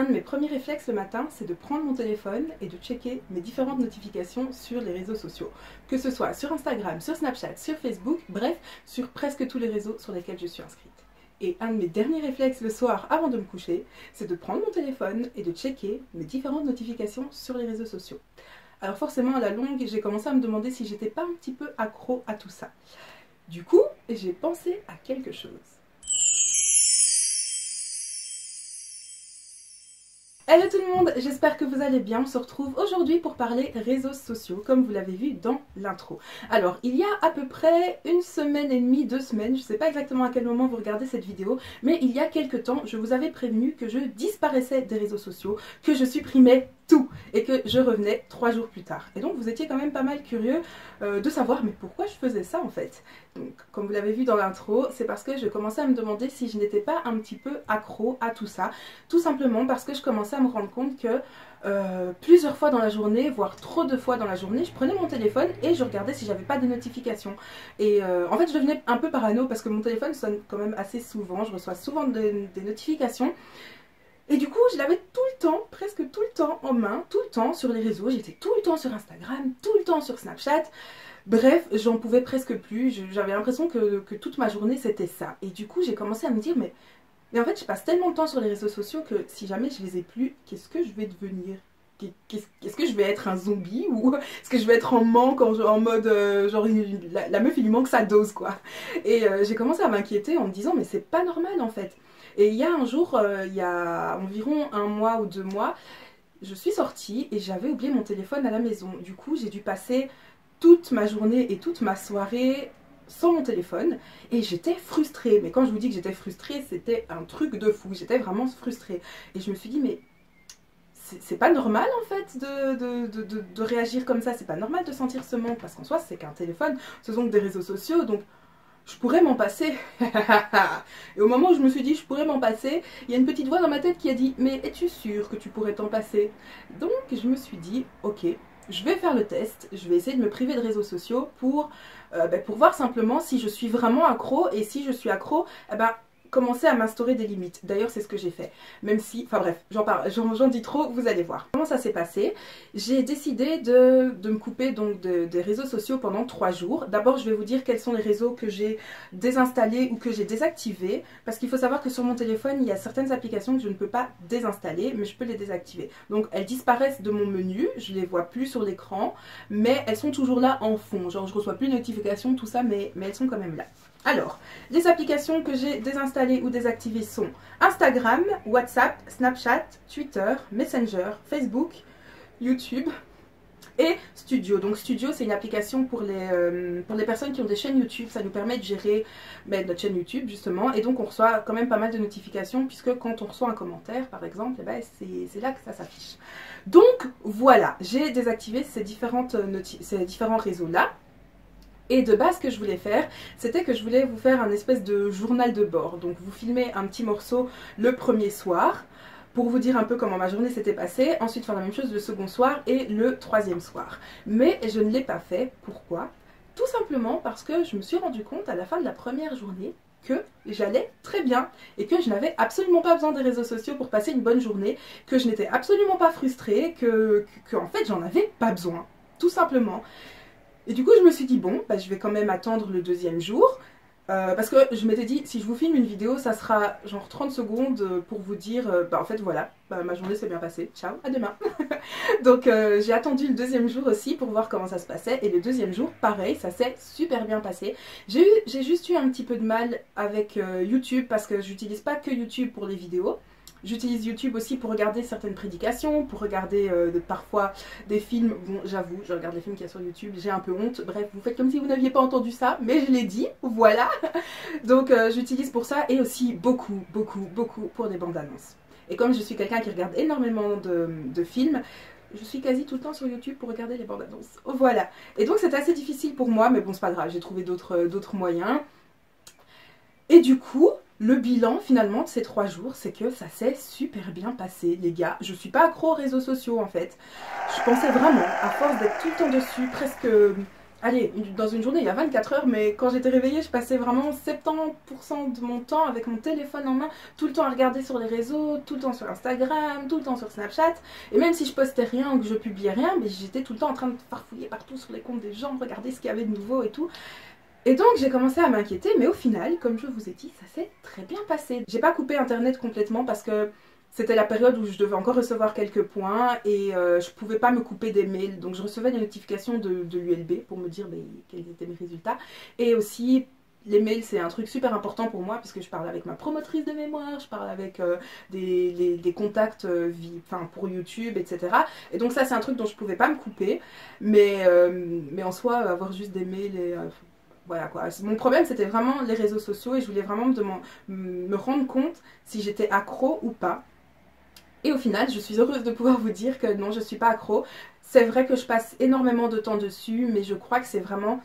de mes premiers réflexes le matin, c'est de prendre mon téléphone et de checker mes différentes notifications sur les réseaux sociaux. Que ce soit sur Instagram, sur Snapchat, sur Facebook, bref, sur presque tous les réseaux sur lesquels je suis inscrite. Et un de mes derniers réflexes le soir avant de me coucher, c'est de prendre mon téléphone et de checker mes différentes notifications sur les réseaux sociaux. Alors forcément, à la longue, j'ai commencé à me demander si j'étais pas un petit peu accro à tout ça. Du coup, j'ai pensé à quelque chose. Hello tout le monde, j'espère que vous allez bien. On se retrouve aujourd'hui pour parler réseaux sociaux, comme vous l'avez vu dans l'intro. Alors, il y a à peu près une semaine et demie, 2 semaines, je ne sais pas exactement à quel moment vous regardez cette vidéo, mais il y a quelques temps, je vous avais prévenu que je disparaissais des réseaux sociaux, que je supprimais tout et que je revenais 3 jours plus tard. Et donc vous étiez quand même pas mal curieux de savoir mais pourquoi je faisais ça en fait. Donc comme vous l'avez vu dans l'intro, c'est parce que je commençais à me demander si je n'étais pas un petit peu accro à tout ça. Tout simplement parce que je commençais à me rendre compte que plusieurs fois dans la journée, voire trop de fois dans la journée, je prenais mon téléphone et je regardais si j'avais pas de notifications. Et en fait je devenais un peu parano parce que mon téléphone sonne quand même assez souvent, je reçois souvent des notifications. Et du coup, je l'avais tout le temps, presque tout le temps en main, tout le temps sur les réseaux. J'étais tout le temps sur Instagram, tout le temps sur Snapchat. Bref, j'en pouvais presque plus. J'avais l'impression que toute ma journée, c'était ça. Et du coup, j'ai commencé à me dire, mais en fait, je passe tellement de temps sur les réseaux sociaux que si jamais je les ai plus, qu'est-ce que je vais devenir? Est-ce que je vais être un zombie ou est-ce que je vais être en manque, en mode genre la meuf il lui manque sa dose quoi. Et j'ai commencé à m'inquiéter en me disant mais c'est pas normal en fait. Et il y a un jour, il y a environ 1 mois ou 2 mois, je suis sortie et j'avais oublié mon téléphone à la maison. Du coup j'ai dû passer toute ma journée et toute ma soirée sans mon téléphone et j'étais frustrée. Mais quand je vous dis que j'étais frustrée, c'était un truc de fou, j'étais vraiment frustrée. Et je me suis dit mais c'est pas normal en fait de réagir comme ça, c'est pas normal de sentir ce manque parce qu'en soi c'est qu'un téléphone, ce sont que des réseaux sociaux donc je pourrais m'en passer. Et au moment où je me suis dit je pourrais m'en passer, il y a une petite voix dans ma tête qui a dit mais es-tu sûre que tu pourrais t'en passer? Donc je me suis dit ok, je vais faire le test, je vais essayer de me priver de réseaux sociaux pour voir simplement si je suis vraiment accro et si je suis accro, commencer à m'instaurer des limites. D'ailleurs c'est ce que j'ai fait, même si, enfin bref, j'en dis trop, vous allez voir. Comment ça s'est passé? J'ai décidé de me couper donc des réseaux sociaux pendant 3 jours. D'abord je vais vous dire quels sont les réseaux que j'ai désinstallés ou que j'ai désactivés, parce qu'il faut savoir que sur mon téléphone il y a certaines applications que je ne peux pas désinstaller, mais je peux les désactiver. Donc elles disparaissent de mon menu, je les vois plus sur l'écran, mais elles sont toujours là en fond, genre je reçois plus de notifications, tout ça, mais elles sont quand même là. Alors, les applications que j'ai désinstallées ou désactivées sont Instagram, WhatsApp, Snapchat, Twitter, Messenger, Facebook, YouTube et Studio. Donc Studio c'est une application pour les personnes qui ont des chaînes YouTube, ça nous permet de gérer notre chaîne YouTube justement et donc on reçoit quand même pas mal de notifications puisque quand on reçoit un commentaire par exemple, c'est là que ça s'affiche. Donc voilà, j'ai désactivé ces différents réseaux là. Et de base, ce que je voulais faire, c'était que je voulais vous faire un espèce de journal de bord. Donc vous filmez un petit morceau le premier soir, pour vous dire un peu comment ma journée s'était passée, ensuite faire la même chose le second soir et le 3e soir. Mais je ne l'ai pas fait, pourquoi? Tout simplement parce que je me suis rendu compte à la fin de la première journée que j'allais très bien et que je n'avais absolument pas besoin des réseaux sociaux pour passer une bonne journée, que je n'étais absolument pas frustrée, que en fait j'en avais pas besoin, tout simplement. Et du coup je me suis dit bon, je vais quand même attendre le 2e jour, parce que je m'étais dit si je vous filme une vidéo ça sera genre 30 secondes pour vous dire en fait voilà, ma journée s'est bien passée, ciao, à demain. Donc j'ai attendu le 2e jour aussi pour voir comment ça se passait et le 2e jour pareil, ça s'est super bien passé. J'ai juste eu un petit peu de mal avec YouTube parce que j'utilise pas que YouTube pour les vidéos. J'utilise YouTube aussi pour regarder certaines prédications, pour regarder parfois des films. Bon, j'avoue, je regarde les films qu'il y a sur YouTube, j'ai un peu honte. Bref, vous faites comme si vous n'aviez pas entendu ça, mais je l'ai dit, voilà. Donc j'utilise pour ça et aussi beaucoup pour des bandes annonces. Et comme je suis quelqu'un qui regarde énormément de films, je suis quasi tout le temps sur YouTube pour regarder les bandes annonces. Voilà. Et donc c'est assez difficile pour moi, mais bon, c'est pas grave, j'ai trouvé d'autres moyens. Et du coup, le bilan finalement de ces 3 jours, c'est que ça s'est super bien passé les gars. Je suis pas accro aux réseaux sociaux en fait. Je pensais vraiment, à force d'être tout le temps dessus, presque allez, dans une journée, il y a 24 heures, mais quand j'étais réveillée, je passais vraiment 70% de mon temps avec mon téléphone en main, tout le temps à regarder sur les réseaux, tout le temps sur Instagram, tout le temps sur Snapchat. Et même si je postais rien ou que je publiais rien, mais j'étais tout le temps en train de farfouiller partout sur les comptes des gens, regarder ce qu'il y avait de nouveau et tout. Et donc j'ai commencé à m'inquiéter, mais au final, comme je vous ai dit, ça s'est très bien passé. J'ai pas coupé internet complètement parce que c'était la période où je devais encore recevoir quelques points et je pouvais pas me couper des mails. Donc je recevais des notifications de l'ULB pour me dire quels étaient mes résultats. Et aussi, les mails, c'est un truc super important pour moi puisque je parle avec ma promotrice de mémoire, je parle avec des contacts pour YouTube, etc. Et donc ça, c'est un truc dont je pouvais pas me couper. Mais en soi, avoir juste des mails et... voilà quoi. Mon problème c'était vraiment les réseaux sociaux et je voulais vraiment me rendre compte si j'étais accro ou pas. Et au final, je suis heureuse de pouvoir vous dire que non, je ne suis pas accro. C'est vrai que je passe énormément de temps dessus, mais je crois que c'est vraiment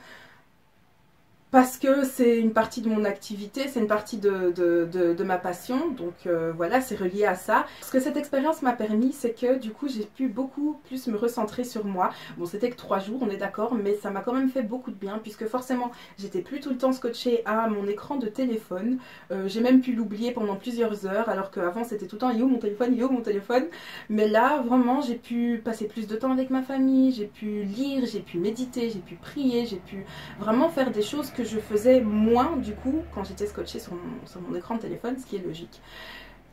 parce que c'est une partie de mon activité, c'est une partie de ma passion, donc voilà, c'est relié à ça. Ce que cette expérience m'a permis, c'est que du coup j'ai pu beaucoup plus me recentrer sur moi. Bon, c'était que 3 jours, on est d'accord, mais ça m'a quand même fait beaucoup de bien, puisque forcément j'étais plus tout le temps scotchée à mon écran de téléphone. J'ai même pu l'oublier pendant plusieurs heures, alors qu'avant c'était tout le temps « yo mon téléphone, yo mon téléphone ». Mais là, vraiment, j'ai pu passer plus de temps avec ma famille, j'ai pu lire, j'ai pu méditer, j'ai pu prier, j'ai pu vraiment faire des choses que je faisais moins du coup quand j'étais scotchée sur mon écran de téléphone, ce qui est logique.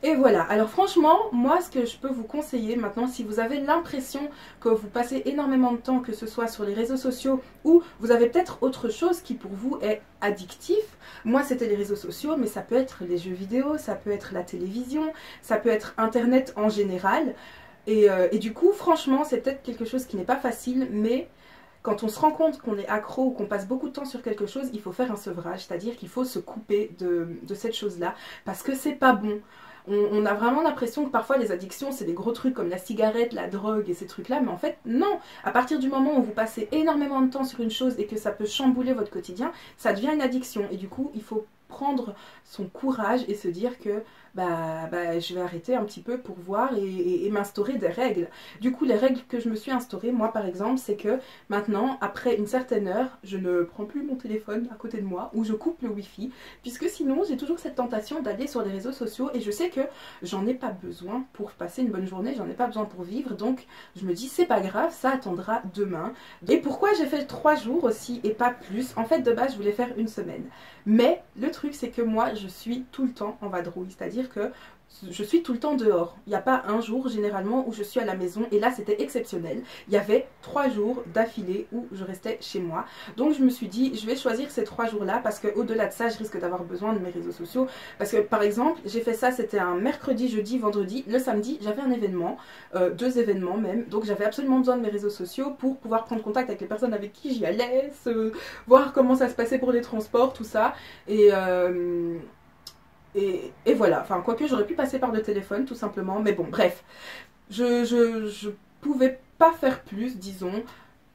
Et voilà, alors franchement, moi ce que je peux vous conseiller maintenant, si vous avez l'impression que vous passez énormément de temps, que ce soit sur les réseaux sociaux ou vous avez peut-être autre chose qui pour vous est addictif, moi c'était les réseaux sociaux, mais ça peut être les jeux vidéo, ça peut être la télévision, ça peut être internet en général, et du coup franchement c'est peut-être quelque chose qui n'est pas facile, mais quand on se rend compte qu'on est accro ou qu'on passe beaucoup de temps sur quelque chose, il faut faire un sevrage, c'est-à-dire qu'il faut se couper de cette chose-là, parce que c'est pas bon. On a vraiment l'impression que parfois les addictions c'est des gros trucs comme la cigarette, la drogue et ces trucs-là, mais en fait non. À partir du moment où vous passez énormément de temps sur une chose et que ça peut chambouler votre quotidien, ça devient une addiction et du coup il faut prendre son courage et se dire que je vais arrêter un petit peu pour voir et m'instaurer des règles. Du coup les règles que je me suis instaurées, moi par exemple, c'est que maintenant après une certaine heure je ne prends plus mon téléphone à côté de moi ou je coupe le wifi, puisque sinon j'ai toujours cette tentation d'aller sur les réseaux sociaux et je sais que j'en ai pas besoin pour passer une bonne journée, j'en ai pas besoin pour vivre, donc je me dis c'est pas grave, ça attendra demain. Et pourquoi j'ai fait 3 jours aussi et pas plus? En fait de base je voulais faire une semaine, mais le truc c'est que moi je suis tout le temps en vadrouille, c'est-à-dire que je suis tout le temps dehors. Il n'y a pas un jour généralement où je suis à la maison et là c'était exceptionnel. Il y avait 3 jours d'affilée où je restais chez moi. Donc je me suis dit je vais choisir ces 3 jours là parce qu'au delà de ça je risque d'avoir besoin de mes réseaux sociaux. Parce que par exemple j'ai fait ça, c'était un mercredi, jeudi, vendredi. Le samedi j'avais un événement, 2 événements même. Donc j'avais absolument besoin de mes réseaux sociaux pour pouvoir prendre contact avec les personnes avec qui j'y allais, voir comment ça se passait pour les transports, tout ça. Et voilà, enfin quoique j'aurais pu passer par le téléphone tout simplement, mais bon bref, je pouvais pas faire plus disons,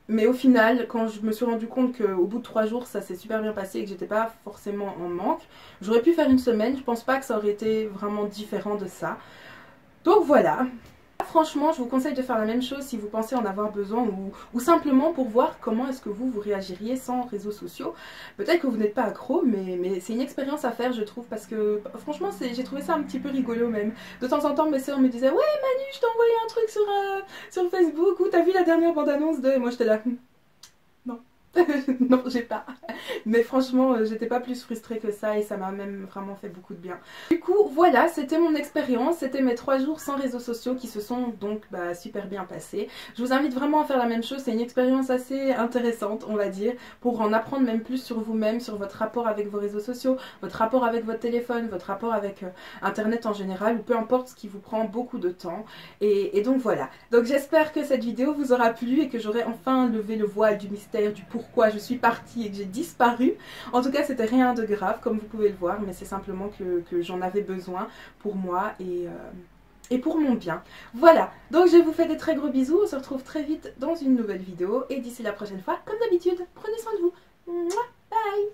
mais au final quand je me suis rendu compte qu'au bout de 3 jours ça s'est super bien passé et que j'étais pas forcément en manque, j'aurais pu faire une semaine, je pense pas que ça aurait été vraiment différent de ça, donc voilà. Franchement, je vous conseille de faire la même chose si vous pensez en avoir besoin ou simplement pour voir comment est-ce que vous réagiriez sans réseaux sociaux. Peut-être que vous n'êtes pas accro, mais c'est une expérience à faire je trouve parce que franchement j'ai trouvé ça un petit peu rigolo même. De temps en temps mes soeurs me disaient « Ouais Manu, je t'ai envoyé un truc sur le Facebook ou t'as vu la dernière bande-annonce de... » Et moi j'étais là « Non. » Non, j'ai pas. Mais franchement, j'étais pas plus frustrée que ça et ça m'a même vraiment fait beaucoup de bien. Du coup, voilà, c'était mon expérience. C'était mes 3 jours sans réseaux sociaux qui se sont donc super bien passés. Je vous invite vraiment à faire la même chose. C'est une expérience assez intéressante, on va dire, pour en apprendre même plus sur vous-même, sur votre rapport avec vos réseaux sociaux, votre rapport avec votre téléphone, votre rapport avec Internet en général, ou peu importe ce qui vous prend beaucoup de temps. Et donc voilà. Donc j'espère que cette vidéo vous aura plu et que j'aurai enfin levé le voile du mystère du pourquoi je suis partie et que j'ai disparu. En tout cas c'était rien de grave comme vous pouvez le voir, mais c'est simplement que j'en avais besoin pour moi et pour mon bien. Voilà, donc je vous fais des très gros bisous, on se retrouve très vite dans une nouvelle vidéo et d'ici la prochaine fois, comme d'habitude, prenez soin de vous. Mouah, bye.